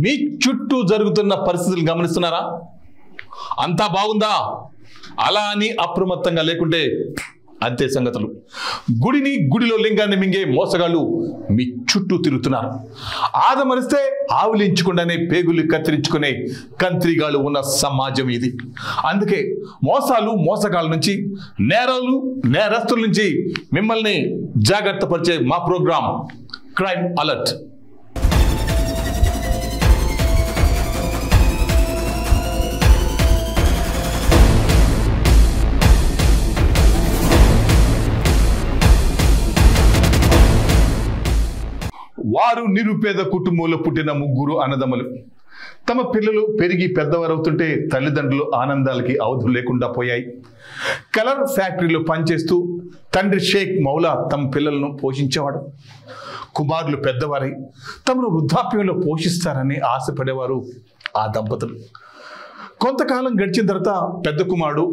మీ చుట్టూ జరుగుతున్న పరిస్థితులు గమనిస్తున్నారా? అంతా బాగుందా? అలా అని అప్రమత్తంగా లేకుంటే అంతే సంగతులు. గుడిలో లింగాన్ని మింగే మోసగాళ్ళు మీ చుట్టూ తిరుగుతున్నారు. ఆదమరిస్తే ఆవులించకుండానే పేగులు కత్తిరించుకునే కంత్రిగాళ్ళు ఉన్న సమాజం ఇది. అందుకే మోసగాళ్ళ నుంచి, నేరస్తుల నుంచి మిమ్మల్ని జాగ్రత్త పరిచే మా ప్రోగ్రాం క్రైమ్ అలర్ట్. వారు నిరుపేద కుటుంబంలో పుట్టిన ముగ్గురు అన్నదమ్ములు. తమ పిల్లలు పెరిగి పెద్దవారవుతుంటే తల్లిదండ్రులు ఆనందాలకి అవధులు లేకుండా పోయాయి. కలర్ ఫ్యాక్టరీలో పనిచేస్తూ తండ్రి షేక్ మౌలా తమ పిల్లలను పోషించేవాడు. కుమారులు పెద్దవారై తమను వృద్ధాప్యంలో పోషిస్తారని ఆశపడేవారు ఆ దంపతులు. కొంతకాలం గడిచిన తర్వాత పెద్ద కుమారుడు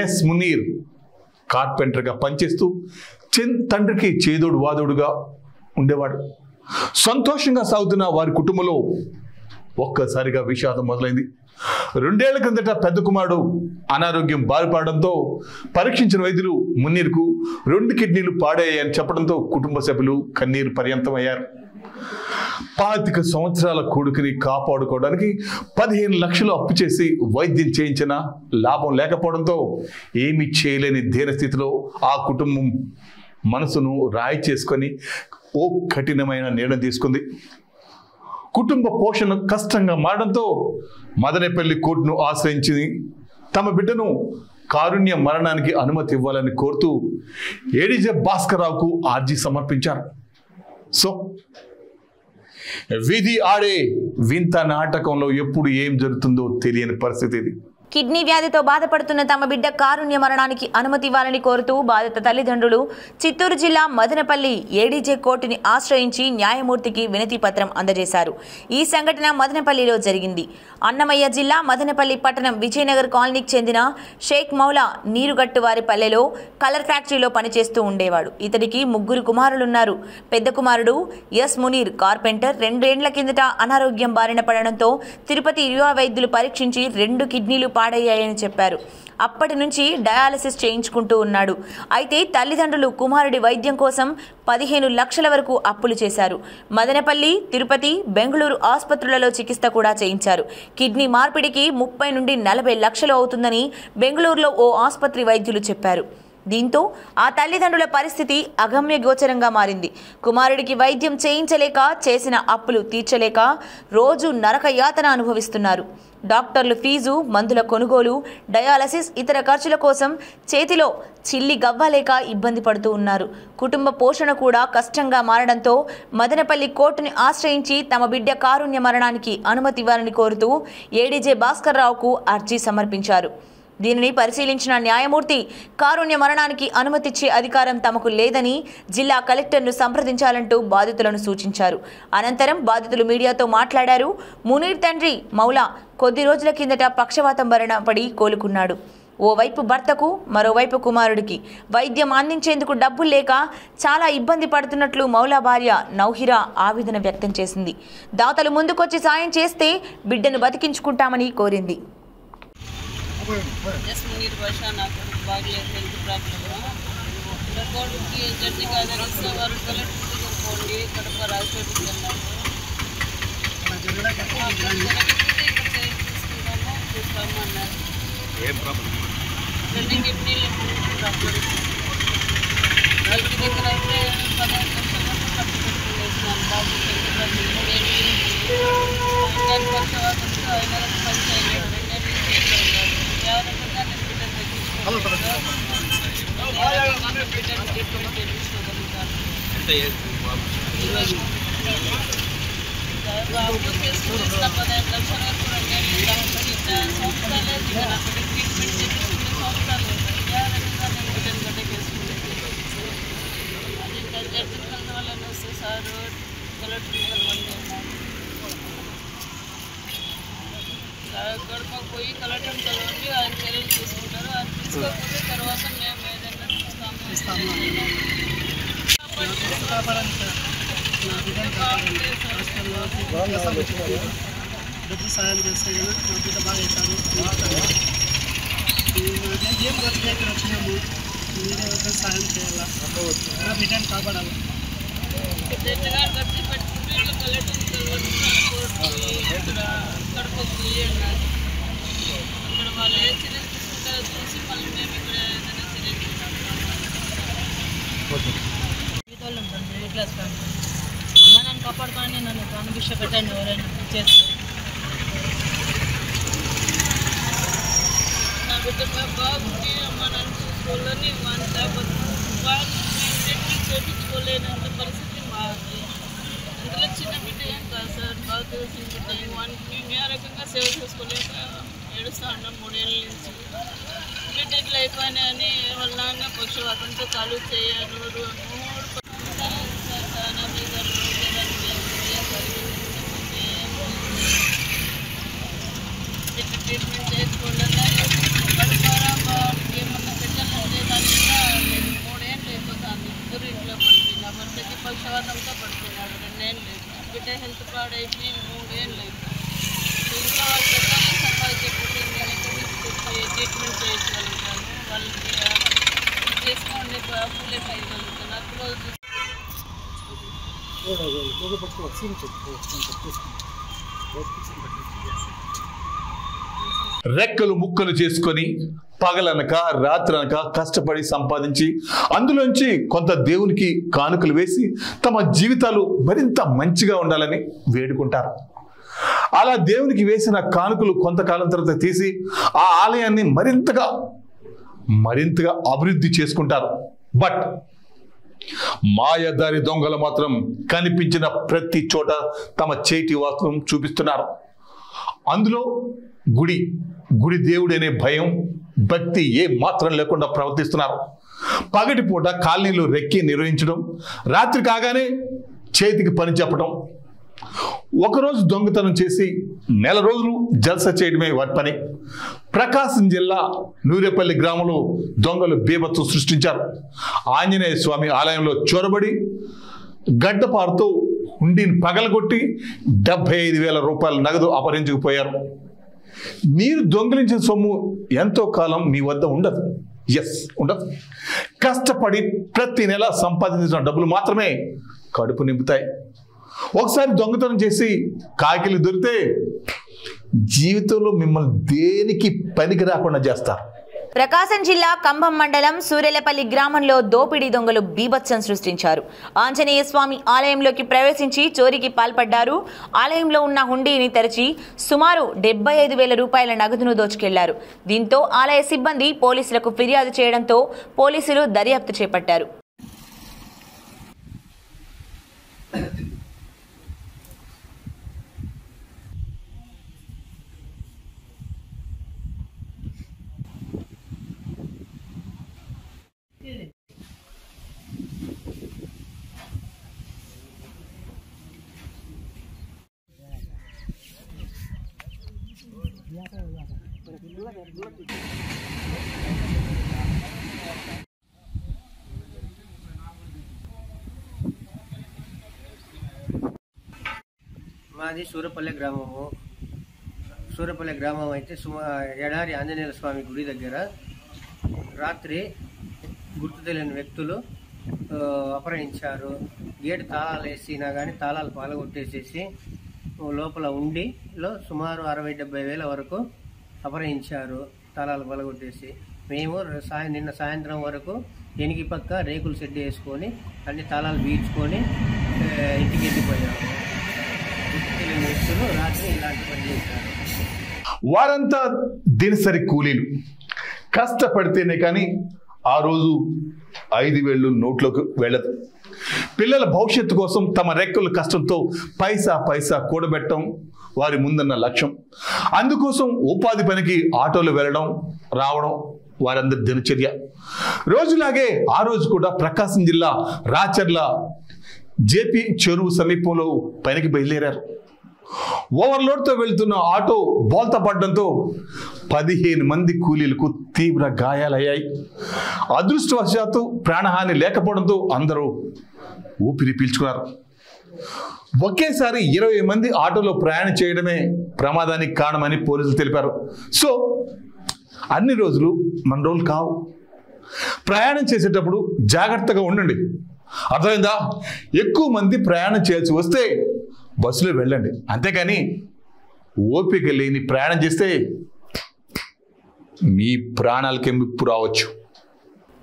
ఎస్ మునీర్ కార్పెంటర్గా పనిచేస్తూ తండ్రికి చేదోడు వాదోడుగా ఉండేవాడు. సంతోషంగా సాగుతున్న వారి కుటుంబంలో ఒక్కసారిగా విషాదం మొదలైంది. 2 ఏళ్ల కిందట పెద్ద కుమారుడు అనారోగ్యం బారిపడడంతో పరీక్షించిన వైద్యులు మున్నీర్కు 2 కిడ్నీలు పాడయ్యాయని చెప్పడంతో కుటుంబ సభ్యులు కన్నీరు పర్యంతమయ్యారు. 25 సంవత్సరాల కొడుకుని కాపాడుకోవడానికి 15 లక్షలు అప్పు చేసి వైద్యం చేయించిన లాభం లేకపోవడంతో ఏమీ చేయలేని దీనస్థితిలో ఆ కుటుంబం మనసును రాయి చేసుకొని ఓ కఠినమైన నిర్ణయం తీసుకుంది. కుటుంబ పోషణ కష్టంగా మారడంతో మదనపల్లి కోర్టును ఆశ్రయించి తమ బిడ్డను కారుణ్య మరణానికి అనుమతి ఇవ్వాలని కోరుతూ ఏడీజే భాస్కర్ రావుకు అర్జీ సమర్పించారు. సో విధి ఆడే వింత నాటకంలో ఎప్పుడు ఏం జరుగుతుందో తెలియని పరిస్థితి ఇది. కిడ్నీ వ్యాధితో బాధపడుతున్న తమ బిడ్డ కారుణ్య మరణానికి అనుమతి ఇవ్వాలని కోరుతూ బాధిత తల్లిదండ్రులు చిత్తూరు జిల్లా మదనపల్లి ఏడీజే కోర్టుని ఆశ్రయించి న్యాయమూర్తికి వినతి పత్రం అందజేశారు. ఈ సంఘటన మదనపల్లిలో జరిగింది. అన్నమయ్య జిల్లా మదనపల్లి పట్టణం విజయనగర్ కాలనీకి చెందిన షేక్ మౌలా నీరుగట్టు వారి పల్లెలో కలర్ ఫ్యాక్టరీలో పనిచేస్తూ ఉండేవాడు. ఇతడికి 3 కుమారులున్నారు. పెద్ద కుమారుడు ఎస్ మునీర్ కార్పెంటర్ 2 ఏళ్ల కిందట అనారోగ్యం బారిన పడడంతో తిరుపతి యువ వైద్యులు పరీక్షించి 2 కిడ్నీలు పాడయ్యాయని చెప్పారు. అప్పటి నుంచి డయాలసిస్ చేయించుకుంటూ ఉన్నాడు. అయితే తల్లిదండ్రులు కుమారుడి వైద్యం కోసం 15 లక్షల వరకు అప్పులు చేశారు. మదనపల్లి, తిరుపతి, బెంగళూరు ఆసుపత్రులలో చికిత్స కూడా చేయించారు. కిడ్నీ మార్పిడికి 30 నుండి 40 లక్షలు అవుతుందని బెంగళూరులో ఓ ఆసుపత్రి వైద్యులు చెప్పారు. దీంతో ఆ తల్లిదండ్రుల పరిస్థితి అగమ్య గోచరంగా మారింది. కుమారుడికి వైద్యం చేయించలేక, చేసిన అప్పులు తీర్చలేక రోజు నరక యాతన అనుభవిస్తున్నారు. డాక్టర్లు ఫీజు, మందుల కొనుగోలు, డయాలసిస్, ఇతర ఖర్చుల కోసం చేతిలో చిల్లి గవ్వలేక ఇబ్బంది పడుతూ ఉన్నారు. కుటుంబ పోషణ కూడా కష్టంగా మారడంతో మదనపల్లి కోర్టుని ఆశ్రయించి తమ బిడ్డ కారుణ్య మరణానికి అనుమతి ఇవ్వాలని కోరుతూ ఏడీజే భాస్కర్ రావుకు అర్జీ సమర్పించారు. దీనిని పరిశీలించిన న్యాయమూర్తి కారుణ్య మరణానికి అనుమతిచ్చే అధికారం తమకు లేదని జిల్లా కలెక్టర్ను సంప్రదించాలంటూ బాధితులను సూచించారు. అనంతరం బాధితులు మీడియాతో మాట్లాడారు. మునీర్ తండ్రి మౌలా కొద్ది రోజుల కిందట పక్షవాతం బారిన పడి కోలుకున్నాడు. ఓవైపు భర్తకు, మరోవైపు కుమారుడికి వైద్యం అందించేందుకు డబ్బులు లేక చాలా ఇబ్బంది పడుతున్నట్లు మౌలా భార్య నౌహిరా ఆవేదన వ్యక్తం చేసింది. దాతలు ముందుకొచ్చి సాయం చేస్తే బిడ్డను బతికించుకుంటామని కోరింది. ఎస్ మునీర్ భాషా నాకు బాగలేదు, హెల్త్ ప్రాబ్లమ్. కొడుకు జడ్జి ఆదరిస్తే వారు కలెక్టర్ దగ్గర పోండి, కడప రాజచోటికి వెళ్ళాము. చూస్తాము అన్నారు. 2 కిడ్నీలు ప్రాబ్లం. రైతు దగ్గర అయితే 15 లక్షల వరకు ఖర్చు పెట్టుకుని వేసినాను. బాబు హెల్త్ ప్రాబ్లం 3 ఏళ్ళు దాని పక్షవాతంతో ఆయన పని చేయలేదు. 2 ఏళ్ళు గడపకు పోయి కలెక్టర్ కలవండి, ఆయన చర్యలు తీసుకుంటారు. ఆయన తీసుకోకపోతే తర్వాత మేము ఏదైనా ఇస్తాము. డబ్బు సాయం చేస్తే కానీ మా బిడ్డ బాగా అవుతారు. ఏం దొరికితే ఇక్కడ వచ్చినాము, మీరే ఎవరికైనా సాయం చేయాలా, నా బిడ్డను కాపాడాలి. మిడిల్ క్లాస్ ఫ్యామిలీ అమ్మ నన్ను కాపాడుకోండి, నన్ను ప్రాణభిక్ష పెట్టండి ఎవరైనా చేస్తారు. నా బిడ్డ బాగుంది అమ్మ నన్ను చూసుకోవాలని వాళ్ళు చేయించుకోలేనంత పరిస్థితి మాది. అందులో చిన్న బిడ్డ ఏం కాదు సార్, బాగా తెలిసిన బిడ్డ. వానికి మేము ఏ రకంగా సేవ చేసుకోలేక ఏడుస్తూ ఉన్నాం 3 ఏళ్ళ నుంచి. బిడ్డ ఇట్లా అయిపోయినాయని వాళ్ళ నాన్న పక్షవాతంతో కాలు చేయాలి. ట్రీట్మెంట్ చేసుకోవాలన్నా ఏమన్నా పెట్టాలంటే దాని మీద 3 ఏళ్ళు అయిపోతాను. ఇద్దరు ఇంట్లో పడిపోయింది. నా భర్తకి పక్షవాతంతో పడిపోయినాడు 2 ఏళ్ళు లేదు. బిడ్డ హెల్త్ పాడైపోయి 3 ఏళ్ళు అయిపోయింది. ఇంట్లో వాళ్ళు పెట్టాలని సంపాదించకపోతే నేను ఎక్కడ తీసుకొచ్చి ట్రీట్మెంట్ చేయించగలుగుతాను, వాళ్ళకి చేసుకోండి అప్పులే చేయగలుగుతాను. అప్పుడు రెక్కలు ముక్కలు చేసుకొని పగలనక రాత్రనక కష్టపడి సంపాదించి అందులోంచి కొంత దేవునికి కానుకలు వేసి తమ జీవితాలు మరింత మంచిగా ఉండాలని వేడుకుంటారు. అలా దేవునికి వేసిన కానుకలు కొంతకాలం తర్వాత తీసి ఆ ఆలయాన్ని మరింతగా అభివృద్ధి చేసుకుంటారు. బట్ మాయదారి దొంగలు మాత్రం కనిపించిన ప్రతి చోట తమ చేతి వాస్తవం చూపిస్తున్నారు. అందులో గుడి దేవుడనే భయం భక్తి ఏ మాత్రం లేకుండా ప్రవర్తిస్తున్నారు. పగటిపూట కాలనీలు రెక్కి నిర్వహించడం, రాత్రి కాగానే చేతికి పని చెప్పడం, ఒకరోజు దొంగతనం చేసి 1 నెల రోజులు జల్సా చేయడమే వారి పని. ప్రకాశం జిల్లా నూరేపల్లి గ్రామంలో దొంగలు బీభత్సం సృష్టించారు. ఆంజనేయ స్వామి ఆలయంలో చొరబడి గడ్డపారుతో హుండీని పగలగొట్టి 75,000 రూపాయల నగదు అపహరించుకుపోయారు. మీరు దొంగిలించిన సొమ్ము ఎంతో కాలం మీ వద్ద ఉండదు. ఉండదు. కష్టపడి ప్రతి నెల సంపాదించిన డబ్బులు మాత్రమే కడుపు నింపుతాయి. ఒకసారి దొంగతనం చేసి కాకిలు దొరికితే జీవితంలో మిమ్మల్ని దేనికి పనికి రాకుండా చేస్తారు. ప్రకాశం జిల్లా కంభం మండలం సూరెలపల్లి గ్రామంలో దోపిడీ దొంగలు బీభత్సం సృష్టించారు. ఆంజనేయ స్వామి ఆలయంలోకి ప్రవేశించి చోరీకి పాల్పడ్డారు. ఆలయంలో ఉన్న హుండీని తెరిచి సుమారు 75,000 రూపాయల నగదును దోచుకెళ్లారు. దీంతో ఆలయ సిబ్బంది పోలీసులకు ఫిర్యాదు చేయడంతో పోలీసులు దర్యాప్తు చేపట్టారు. మాది సూరపల్లి గ్రామము. సూరపల్లి గ్రామం అయితే ఎడారి ఆంజనేయ స్వామి గుడి దగ్గర రాత్రి గుర్తు తెలియని వ్యక్తులు అపహరించారు. గేటు తాళాలు వేసినా కానీ తాళాలు పాల్గొట్టేసేసి లోపల ఉండిలో సుమారు 60-70 వేల వరకు అపహరించారు. తాళాలు పాల్గొట్టేసి మేము నిన్న సాయంత్రం వరకు ఎనికి పక్క రేకులు షెడ్ వేసుకొని అన్ని తాళాలు బీడ్చుకొని ఇంటికి వెళ్ళిపోయాము. వ్యక్తులు రాత్రి ఇలాంటి పని చేశారు. వారంతా దినసరి కూలీలు. కష్టపడితేనే కానీ ఆ రోజు 5,000 నోట్లోకి వెళ్ళదు. పిల్లల భవిష్యత్తు కోసం తమ రెక్కల కష్టంతో పైసా కూడబెట్టడం వారి ముందున్న లక్ష్యం. అందుకోసం ఉపాధి పనికి ఆటోలు వెళ్ళడం రావడం వారందరి దినచర్య. రోజులాగే ఆ రోజు కూడా ప్రకాశం జిల్లా రాచర్ల జేపీ చెరువు సమీపంలో పనికి బయలుదేరారు. ఓవర్లోడ్తో వెళ్తున్న ఆటో బోల్తా పడడంతో 15 మంది కూలీలకు తీవ్ర గాయాలయ్యాయి. అదృష్టవశాత్తు ప్రాణహాని లేకపోవడంతో అందరూ ఊపిరి పీల్చుకున్నారు. ఒకేసారి 20 మంది ఆటోలో ప్రయాణం చేయడమే ప్రమాదానికి కారణమని పోలీసులు తెలిపారు. సో అన్ని రోజులు మన రోజులు కావు. ప్రయాణం చేసేటప్పుడు జాగ్రత్తగా ఉండండి. అర్థమైందా? ఎక్కువ మంది ప్రయాణం చేయాల్సి వస్తే బస్సులో వెళ్ళండి, అంతేకాని ఓపిక లేని ప్రయాణం చేస్తే మీ ప్రాణాలకే ముప్పు రావచ్చు.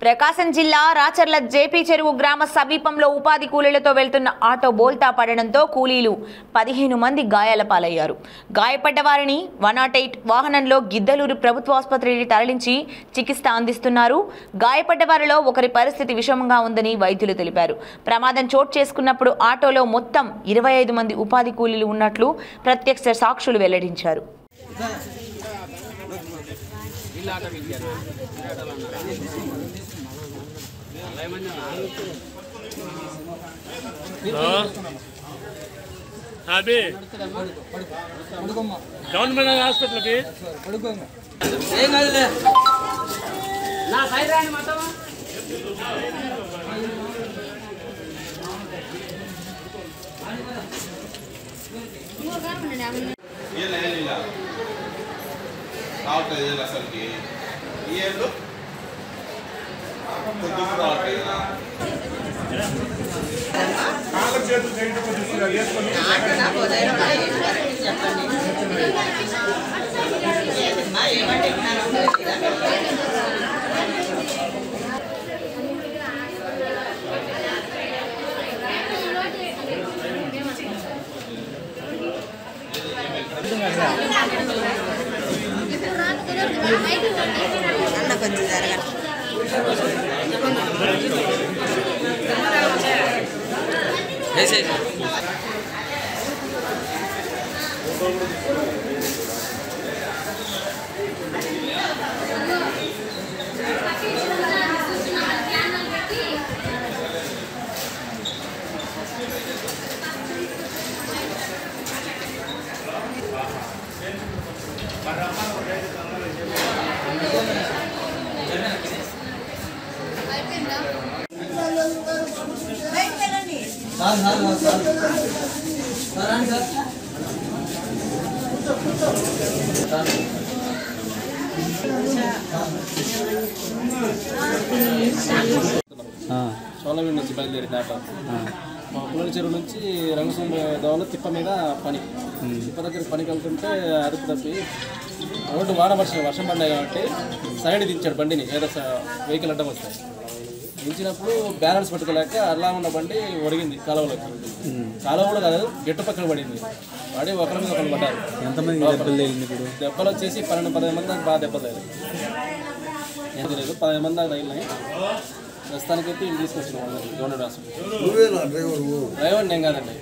ప్రకాశం జిల్లా రాచర్ల జేపీ చెరువు గ్రామ సమీపంలో ఉపాధి కూలీలతో వెళ్తున్న ఆటో బోల్తా పడడంతో కూలీలు 15 మంది గాయాల పాలయ్యారు. గాయపడ్డ వారిని 108 వాహనంలో గిద్దలూరు ప్రభుత్వ ఆసుపత్రికి తరలించి చికిత్స అందిస్తున్నారు. గాయపడ్డ వారిలో ఒకరి పరిస్థితి విషమంగా ఉందని వైద్యులు తెలిపారు. ప్రమాదం చోటు చేసుకున్నప్పుడు ఆటోలో మొత్తం 25 మంది ఉపాధి కూలీలు ఉన్నట్లు ప్రత్యక్ష సాక్షులు వెల్లడించారు. గవర్నమెంట్ హాస్పిటల్కి సోలవీడి నుంచి బయలుదేరి దాట మా పుల్లల చెరువు నుంచి రంగసూరు దోవలో తిప్ప మీద పని తిప్ప దగ్గర పనికి వెళ్తుంటే అదుపు తప్పి రోడ్డు వర్షం పడ్డాయి కాబట్టి సైడ్ దించాడు బండిని, ఏదో వెహికల్ అడ్డం వస్తాయి. దించినప్పుడు బ్యాలెన్స్ పెట్టుకోలేక అలా ఉన్న బండి ఒరిగింది కాలువలోకి. కాలువ కూడా కాదు, గెట్టు పక్కన పడింది. పడి ఒకరి మీద ఒకరు పడ్డారు. ఎంతమంది దెబ్బలు వచ్చేసి 12-15 మంది దాకా బాగా దెబ్బలు తగిలి ఎంత లేదు, 15 మంది దాకా తగిలినాయి. ప్రస్తుతానికైతే ఇవి తీసుకొచ్చినాం గవర్నమెంట్ హాస్పిటల్. డ్రైవర్ నేను కాదండి.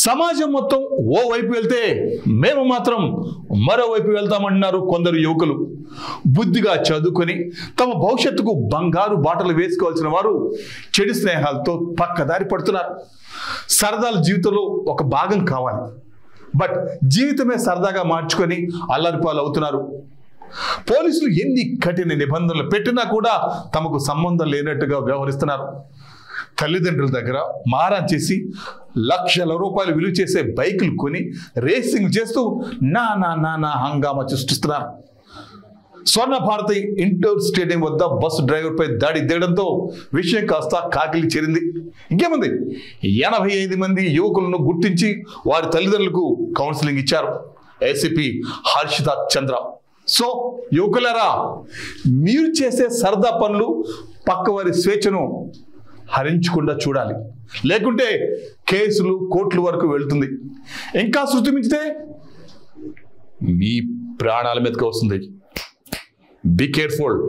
సమాజం మొత్తం ఓ వైపు వెళ్తే మేము మాత్రం మరోవైపు వెళ్తామంటున్నారు కొందరు యువకులు. బుద్ధిగా చదువుకొని తమ భవిష్యత్తుకు బంగారు బాటలు వేసుకోవాల్సిన వారు చెడు స్నేహాలతో పక్కదారి పడుతున్నారు. సరదాల జీవితంలో ఒక భాగం కావాలి, బట్ జీవితమే సరదాగా మార్చుకొని అల్లరిపాలు అవుతున్నారు. పోలీసులు ఎన్ని కఠిన నిబంధనలు పెట్టినా కూడా తమకు సంబంధం లేనట్టుగా వ్యవహరిస్తున్నారు. తల్లిదండ్రుల దగ్గర మారా చేసి లక్షల రూపాయలు విలువ చేసే బైకులు కొని రేసింగ్ చేస్తూ నా హంగామా సృష్టిస్తున్నారు. స్వర్ణ భారతి ఇండోర్ స్టేడియం వద్ద బస్సు డ్రైవర్పై దాడి దిగడంతో విషయం కాస్త కాకిలి చేరింది. ఇంకేముంది, 85 మంది యువకులను గుర్తించి వారి తల్లిదండ్రులకు కౌన్సిలింగ్ ఇచ్చారు ఏసీపీ హర్షిత చంద్ర. సో యువకులారా, మీరు చేసే సరదా పనులు పక్కవారి స్వేచ్ఛను హరించకుండా చూడాలి, లేకుంటే కేసులు కోర్టుల వరకు వెళ్తుంది. ఇంకా శృతి మించితే మీ ప్రాణాల మీదకి వస్తుంది. Be careful.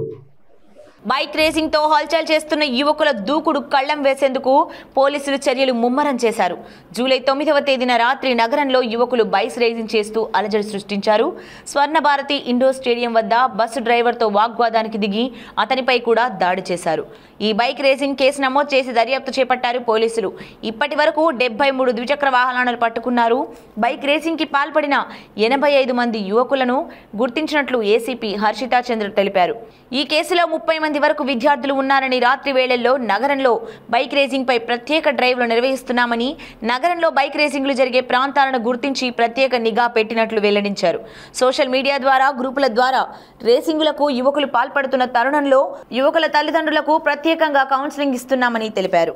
బైక్ రేసింగ్ తో హల్చల్ చేస్తున్న యువకుల దూకుడు కళ్లం వేసేందుకు పోలీసులు చర్యలు ముమ్మరం చేశారు. జూలై 9వ తేదీన రాత్రి నగరంలో యువకులు బైక్ రేసింగ్ చేస్తూ అలజడి సృష్టించారు. స్వర్ణ భారతి ఇండోర్ స్టేడియం వద్ద బస్సు డ్రైవర్తో వాగ్వాదానికి దిగి అతనిపై కూడా దాడి చేశారు. ఈ బైక్ రేసింగ్ కేసు నమోదు చేసి దర్యాప్తు చేపట్టారు పోలీసులు. ఇప్పటి వరకు 73 ద్విచక్ర వాహనాలను పట్టుకున్నారు. బైక్ రేసింగ్ కి పాల్పడిన 85 మంది యువకులను గుర్తించినట్లు ఏసీపీ హర్షితా చంద్ర తెలిపారు. ఈ కేసులో 30 మంది వరకు విద్యార్థులు ఉన్నారని, రాత్రి వేళల్లో నగరంలో బైక్ రేసింగ్ పై ప్రత్యేక డ్రైవ్లు నిర్వహిస్తున్నామని, నగరంలో బైక్ రేసింగ్లు జరిగే ప్రాంతాలను గుర్తించి ప్రత్యేక నిఘా పెట్టినట్లు వెల్లడించారు. సోషల్ మీడియా ద్వారా, గ్రూపుల ద్వారా రేసింగులకు యువకులు పాల్పడుతున్న తరుణంలో యువకుల తల్లిదండ్రులకు ప్రత్యేకంగా కౌన్సిలింగ్ ఇస్తున్నామని తెలిపారు.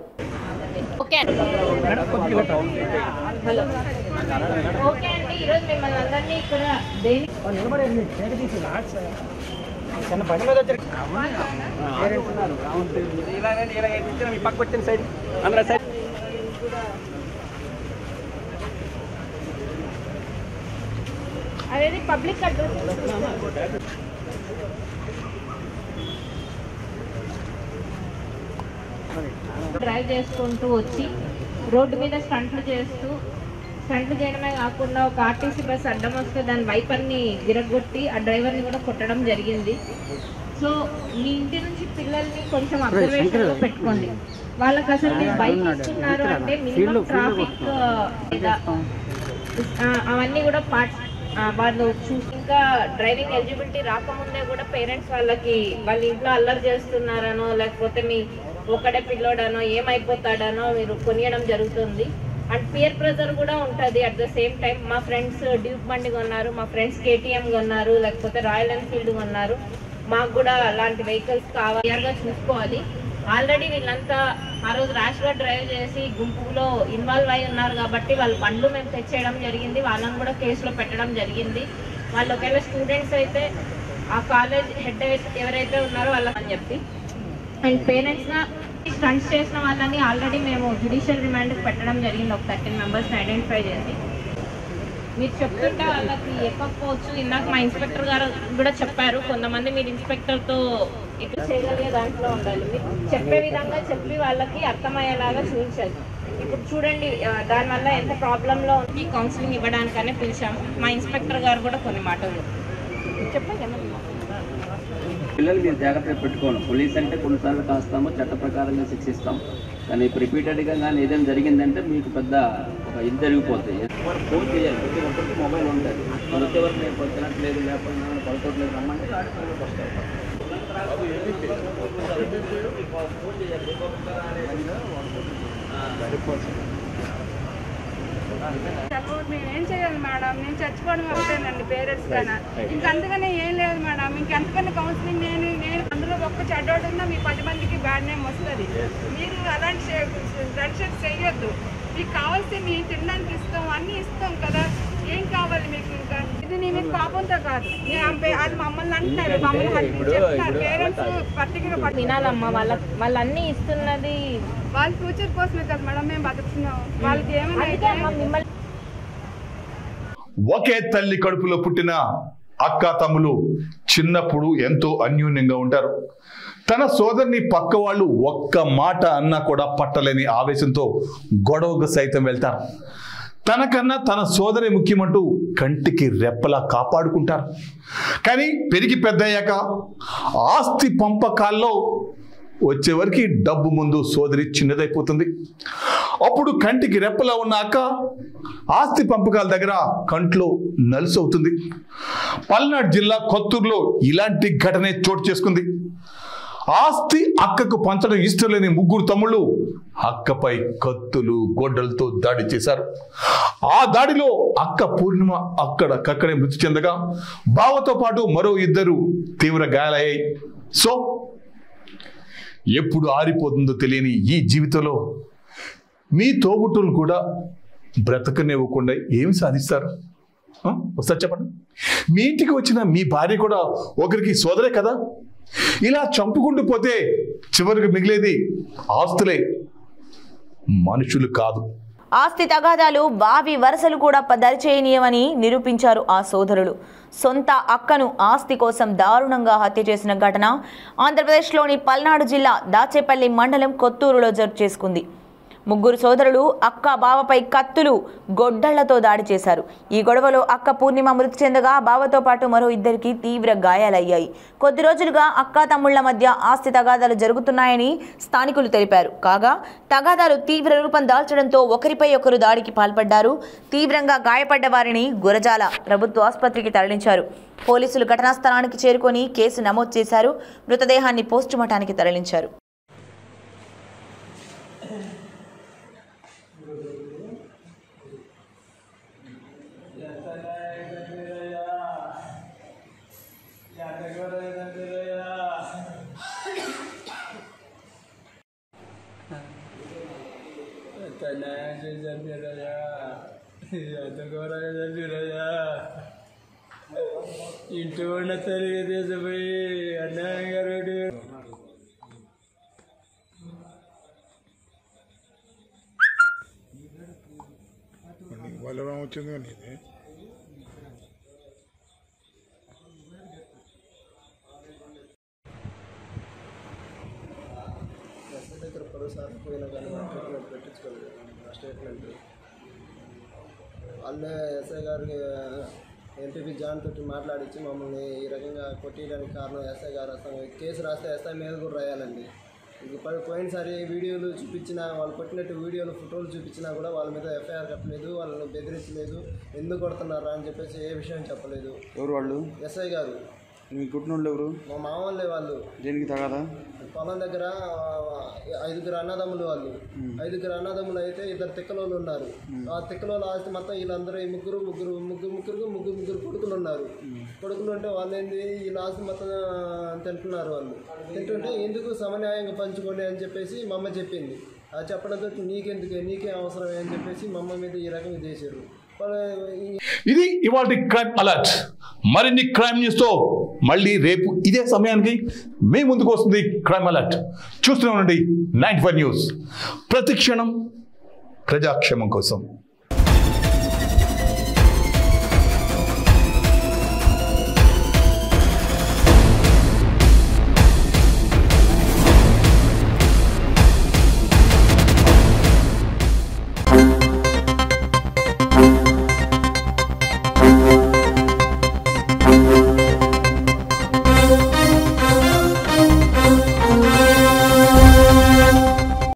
అదేది పబ్లిక్ అడ్రస్ డ్రైవ్ చేసుకుంటూ వచ్చి రోడ్డు మీద స్టంట్లు చేయడమే కాకుండా ఒక ఆర్టీసీ బస్ అడ్డం వస్తే దాని వైపర్ని విరగొట్టి ఆ డ్రైవర్ని కూడా కొట్టడం జరిగింది. సో మీ ఇంటి నుంచి పిల్లల్ని కొంచెం అబ్జర్వేషన్లో పెట్టుకోండి. వాళ్ళకి అసలు మీరు బైక్ ఇస్తున్నారు అంటే మినిమం ట్రాఫిక్ అవన్నీ కూడా వాళ్ళు చూసి, ఇంకా డ్రైవింగ్ ఎలిజిబిలిటీ రాకముందే కూడా పేరెంట్స్ వాళ్ళ ఇంట్లో అల్లరి చేస్తున్నారనో లేకపోతే మీ ఒక్కడే పిల్లోడనో ఏమైపోతాడనో మీరు కొనియడం జరుగుతుంది. అండ్ పియర్ ప్రెజర్ కూడా ఉంటుంది. అట్ ద సేమ్ టైం మా ఫ్రెండ్స్ డ్యూక్ బండి కొన్నారు, మా ఫ్రెండ్స్ కేటీఎం కొన్నారు, లేకపోతే రాయల్ ఎన్ఫీల్డ్ కొన్నారు, మాకు కూడా అలాంటి వెహికల్స్ కావాలి. క్లియర్గా చూసుకోవాలి. ఆల్రెడీ వీళ్ళంతా ఆ రోజు ర్యాష్గా డ్రైవ్ చేసి గుంపులో ఇన్వాల్వ్ అయి ఉన్నారు కాబట్టి వాళ్ళ బండ్లు మేము తెచ్చేయడం జరిగింది. వాళ్ళని కూడా కేసులో పెట్టడం జరిగింది. వాళ్ళు ఒకవేళ స్టూడెంట్స్ అయితే ఆ కాలేజ్ హెడ్ ఎవరైతే ఉన్నారో వాళ్ళని చెప్పి, అండ్ పేరెంట్స్గా స్టంట్స్ చేసిన వాళ్ళని ఆల్రెడీ మేము జ్యుడిషియల్ రిమాండ్కి పెట్టడం జరిగింది. ఒక 13 మెంబర్స్ని ఐడెంటిఫై చేసి. మీరు చెప్తుంటే వాళ్ళకి ఎక్కకపోవచ్చు. ఇందాక మా ఇన్స్పెక్టర్ గారు కూడా చెప్పారు, కొంతమంది మీరు ఇన్స్పెక్టర్తో ఎట్లా చేయగలిగే దాంట్లో ఉండాలి. మీరు చెప్పే విధంగా చెప్పి వాళ్ళకి అర్థమయ్యేలాగా చూపించాలి. ఇప్పుడు చూడండి దానివల్ల ఎంత ప్రాబ్లంలో ఉంది. కౌన్సిలింగ్ ఇవ్వడానికనే పిలిచాము. మా ఇన్స్పెక్టర్ గారు కూడా కొన్ని మాటలు చెప్పండి. పిల్లలు మీరు జాగ్రత్తగా పెట్టుకోండి. పోలీస్ అంటే కొన్నిసార్లు కాస్తాము, చట్ట ప్రకారంగా శిక్షిస్తాం. కానీ ఇప్పుడు రిపీటెడ్గా కానీ ఏదైనా జరిగిందంటే మీకు పెద్ద ఒక ఇది జరిగిపోతుంది. ఫోన్ చేయాలి, ప్రతి ఒక్కరికి మొబైల్ ఉంటుంది. వచ్చే వరకు నేను తినట్లేదు, లేకపోతే పడుకోవట్లేదు రమ్మంటే వస్తారు. మేమేం చేయాలి మేడం? నేను చచ్చిపోవడం వస్తేనండి పేరెంట్స్ కన్నా. ఇంకంతకనే ఏం లేదు మేడం. ఇంకెంతకన్నా కౌన్సిలింగ్ నేను అందులో ఒక్క చెడ్డోడు ఉన్నా మీ 10 మందికి బ్యాడ్ నేమ్ వస్తుంది. మీరు అలాంటి రెడ్ చేయొద్దు. మీకు కావాల్సి మేము తినడానికి ఇస్తాం, అన్నీ ఇస్తాం కదా. ఏం కావాలి మీకు? ఇంకా ఇది నీ మీకు పాపంతో కాదు. అది మమ్మల్ని అంటున్నారు, మమ్మల్ని చెప్తారు. పేరెంట్స్ పర్టికులర్ వినాలమ్మా. వాళ్ళన్నీ ఇస్తున్నది వాళ్ళ ఫ్యూచర్ కోసమే కదా మేడం మేము బతుకుతున్నాం. వాళ్ళకి ఏమైనా ఒకే తల్లి కడుపులో పుట్టిన అక్క తమ్ములు చిన్నప్పుడు ఎంతో అన్యోన్యంగా ఉంటారు. తన సోదరిని పక్క వాళ్ళు ఒక్క మాట అన్నా కూడా పట్టలేని ఆవేశంతో గొడవకు సైతం వెళ్తారు. తనకన్నా తన సోదరి ముఖ్యమంటూ కంటికి రెప్పలా కాపాడుకుంటారు. కానీ పెరిగి పెద్దయ్యాక ఆస్తి పంపకాల్లో వచ్చేవరకు డబ్బు ముందు సోదరి చిన్నదైపోతుంది. అప్పుడు కంటికి రెప్పలా ఉన్న అక్క ఆస్తి పంపకాల దగ్గర కంట్లో నలుసవుతుంది. పల్నాడు జిల్లా కొత్తూరులో ఇలాంటి ఘటనే చోటు చేసుకుంది. ఆస్తి అక్కకు పంచడం ఇష్టం లేని 3 తమ్ముళ్ళు అక్కపై కత్తులు గొడ్డలతో దాడి చేశారు. ఆ దాడిలో అక్క పూర్ణిమ అక్కడే మృతి చెందగా బావతో పాటు మరో 2 తీవ్ర గాయాలయ్యాయి. సో ఎప్పుడు ఆరిపోతుందో తెలియని ఈ జీవితంలో మీ తోబుట్టులు కూడా బ్రతకనివ్వకుండా ఏమి సాధిస్తారు? ఒకసారి చెప్పండి. మీ ఇంటికి వచ్చిన మీ భార్య కూడా ఒకరికి సోదరే కదా. ఇలా చంపుకుంటూ పోతే చివరికి మిగిలేది ఆస్తులే, మనుషులు కాదు. ఆస్తి తగాదాలు బావి వరసలు కూడా దరిచేయనీయమని నిరూపించారు ఆ సోదరులు. సొంత అక్కను ఆస్తి కోసం దారుణంగా హత్య చేసిన ఘటన ఆంధ్రప్రదేశ్లోని పల్నాడు జిల్లా దాచేపల్లి మండలం కొత్తూరులో జరుపు చేసుకుంది. ముగ్గురు సోదరులు అక్క బావపై కత్తులు గొడ్డళ్లతో దాడి చేశారు. ఈ గొడవలో అక్క పూర్ణిమ మృతి చెందగా బావతో పాటు మరో ఇద్దరికి తీవ్ర గాయాలయ్యాయి. కొద్ది రోజులుగా అక్క తమ్ముళ్ల మధ్య ఆస్తి తగాదాలు జరుగుతున్నాయని స్థానికులు తెలిపారు. కాగా తగాదాలు తీవ్ర రూపం దాల్చడంతో ఒకరిపై ఒకరు దాడికి పాల్పడ్డారు. తీవ్రంగా గాయపడ్డ వారిని గురజాల ప్రభుత్వ ఆసుపత్రికి తరలించారు. పోలీసులు ఘటనా స్థలానికి చేరుకొని కేసు నమోదు చేశారు. మృతదేహాన్ని పోస్టుమార్టానికి తరలించారు. ఇంటి ఉన్న తెలుగుదేశపోయి అన్యాయంగా రోడ్డు బలరాం వచ్చింది కానీ ఇది దగ్గర పరోసారి పోయినా కానీ ట్రీట్మెంట్ పెట్టించుకోలేదు. స్టేట్మెంట్ వాళ్ళే ఎస్ఐ గారికి ఎంపీపీ జాన్ తోటి మాట్లాడించి మమ్మల్ని ఈ రకంగా కొట్టేయడానికి కారణం ఎస్ఐ గారు. అసలు కేసు రాస్తే ఎస్ఐ మీద కూడా రాయాలండి. పోయినసారి వీడియోలు చూపించినా, వాళ్ళు కొట్టినట్టు వీడియోలు ఫోటోలు చూపించినా కూడా వాళ్ళ మీద ఎఫ్ఐఆర్ కట్టలేదు, వాళ్ళని బెదిరించలేదు. ఎందుకు కొడుతున్నారా అని చెప్పేసి ఏ విషయం చెప్పలేదు. ఎవరు వాళ్ళు? ఎస్ఐ గారు. మీ కుట్టినోళ్ళు ఎవరు? మా మామ వాళ్ళే. వాళ్ళు దేనికి తగాదా? పొలం దగ్గర 5 అన్నదమ్ములు. వాళ్ళు 5 అన్నదమ్ములు అయితే 2 తిక్కలోళ్ళు ఉన్నారు. ఆ తిక్కలోళ్ళు ఆస్తి మొత్తం వీళ్ళందరూ ముగ్గురు కొడుకులు ఉన్నారు. కొడుకులు ఉంటే వాళ్ళు ఏంది వీళ్ళ ఆస్తి మొత్తం తింటున్నారు. వాళ్ళు తింటుంటే ఎందుకు సమన్యాయంగా పంచుకోండి అని చెప్పేసి మా అమ్మ చెప్పింది. అది చెప్పడంతో నీకే అవసరం అని చెప్పేసి మా అమ్మ మీద ఈ రకంగా చేశారు. ఇది ఇవాళ క్రైమ్ అలర్ట్. మరిన్ని క్రైమ్ న్యూస్ తో మళ్ళీ రేపు ఇదే సమయానికి మీ ముందుకు వస్తుంది క్రైమ్ అలర్ట్. చూస్తూనే ఉండండి 95 న్యూస్. ప్రతిక్షణం ప్రజాక్షేమం కోసం.